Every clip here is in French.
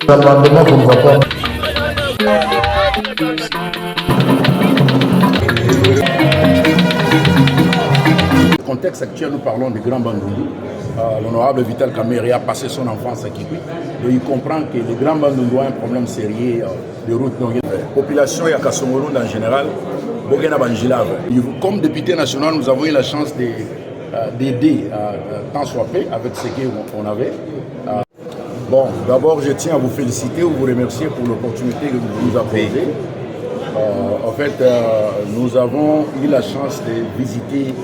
L'amendement qu'on va pas. Le contexte actuel, nous parlons du Grand Bandundu. L'honorable Vital Kamerhe a passé son enfance à Kikui. Et il comprend que le Grand Bandundu a un problème sérieux de route. La population et à Kasongolunda en général, comme député national, nous avons eu la chance d'aider tant soit peu avec ce qu'on avait. Bon, d'abord, je tiens à vous féliciter ou vous remercier pour l'opportunité que vous nous avez accordée. En fait, nous avons eu la chance de visiter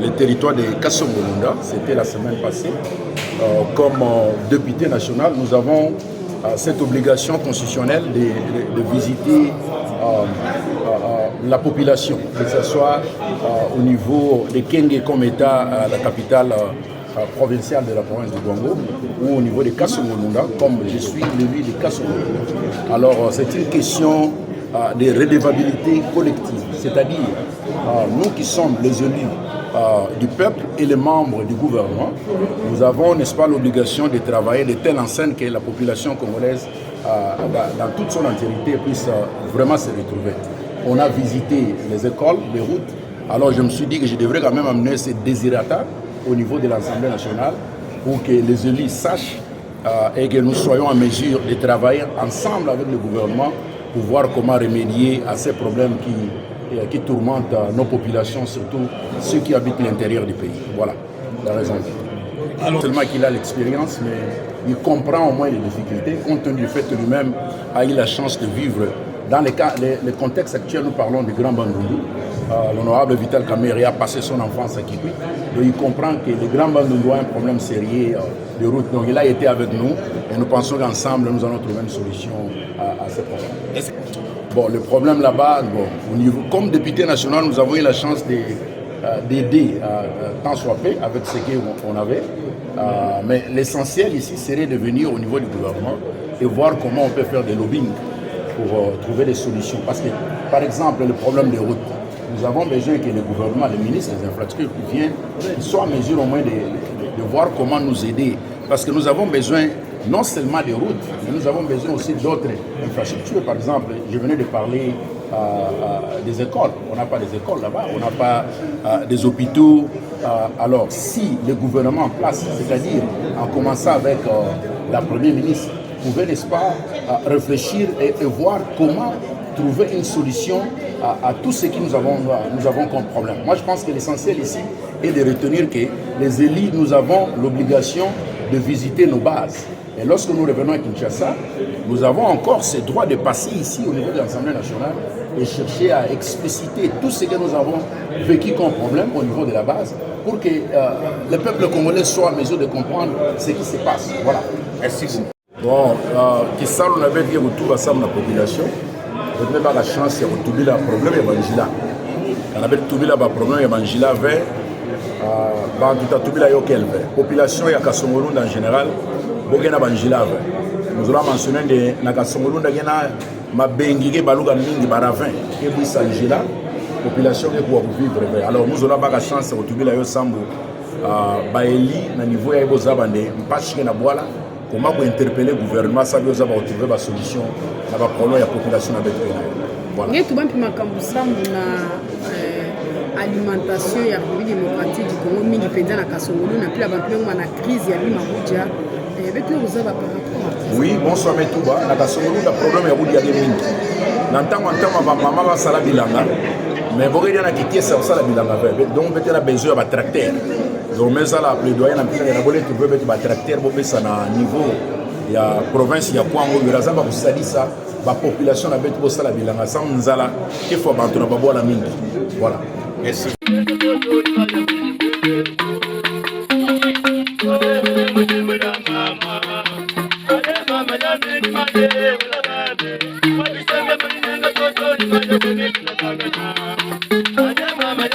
le territoire de Kasongolunda. C'était la semaine passée. Comme député national, nous avons cette obligation constitutionnelle de visiter la population, que ce soit au niveau de Kenge comme État, la capitale provinciale de la province de Douango, ou au niveau de Kasongolunda, comme je suis l'élu de Kasongolunda. Alors, c'est une question de redevabilité collective, c'est-à-dire nous qui sommes les élus du peuple et les membres du gouvernement, nous avons, n'est-ce pas, l'obligation de travailler de telle enseigne que la population congolaise, dans toute son entièreté, puisse vraiment se retrouver. On a visité les écoles, les routes. Alors je me suis dit que je devrais quand même amener ces désirata au niveau de l'Assemblée nationale pour que les élus sachent et que nous soyons en mesure de travailler ensemble avec le gouvernement pour voir comment remédier à ces problèmes qui tourmentent nos populations, surtout ceux qui habitent l'intérieur du pays. Voilà la raison. Alors, seulement qu'il a l'expérience, mais il comprend au moins les difficultés, compte tenu du fait que lui-même a eu la chance de vivre. Dans le contexte actuel, nous parlons du Grand Bandundu. L'honorable Vital Kamerhe a passé son enfance à Kikui. Et il comprend que le Grand Bandundu a un problème sérieux de route. Donc il a été avec nous et nous pensons qu'ensemble, nous allons trouver une solution à ce problème. Bon, le problème là-bas, comme député national, nous avons eu la chance d'aider tant soit peu avec ce qu'on avait. Mais l'essentiel ici serait de venir au niveau du gouvernement et voir comment on peut faire des lobbying pour trouver des solutions. Parce que, par exemple, le problème des routes, nous avons besoin que le gouvernement, le ministre des infrastructures viennent, soient en mesure au moins de voir comment nous aider. Parce que nous avons besoin non seulement des routes, mais nous avons besoin aussi d'autres infrastructures. Par exemple, je venais de parler des écoles. On n'a pas des écoles là-bas, on n'a pas des hôpitaux. Alors, si le gouvernement en place, c'est-à-dire en commençant avec la Première ministre, pouvait, n'est-ce pas, réfléchir et voir comment trouver une solution à tout ce que nous avons comme problème. Moi, je pense que l'essentiel ici est de retenir que les élus, nous avons l'obligation de visiter nos bases. Et lorsque nous revenons à Kinshasa, nous avons encore ce droit de passer ici au niveau de l'Assemblée nationale et chercher à expliciter tout ce que nous avons vécu comme problème au niveau de la base pour que le peuple congolais soit en mesure de comprendre ce qui se passe. Voilà. Merci. Bon, qui ça, on avait dit que tout va la population. On n'avait pas la chance de retrouver le problème de Banjila. On avait trouvé le problème de Banjila vers la population et à Kasongolunda en général. Nous allons mentionner que Kasongolunda il y a ma bengi baluga mingi baravin qui est Sanjila population qui pour vivre. Alors nous allons pas la chance de retrouver la Yosambu baeli na niveau ya bozabande mpachike na boala. Comment interpeller le gouvernement, ça veut dire trouver la solution à la problème de la population avec le voilà. Alimentation ya République démocratique du Congo mingi pendant la Kasongolunda puis la crise ya Bimabuja avec le Rosaba par rapport. Oui, bonsoir Metouba, la Kasongolunda problème ya Boudia mingi. N'entend maman va sala bilanga mais vous regardez na kitie ça sala bilanga donc peut-être la besoin de tracteur. Donc mais ça la plaidoyer na pila na bolé tu peux mettre ba tracteur bo pesa na niveau ya province ya Kwango yo razamba ko salisa ba population na beto sala bilanga sans nzala qu'il faut bantona ba bola mingi. Voilà. Merci. Mama,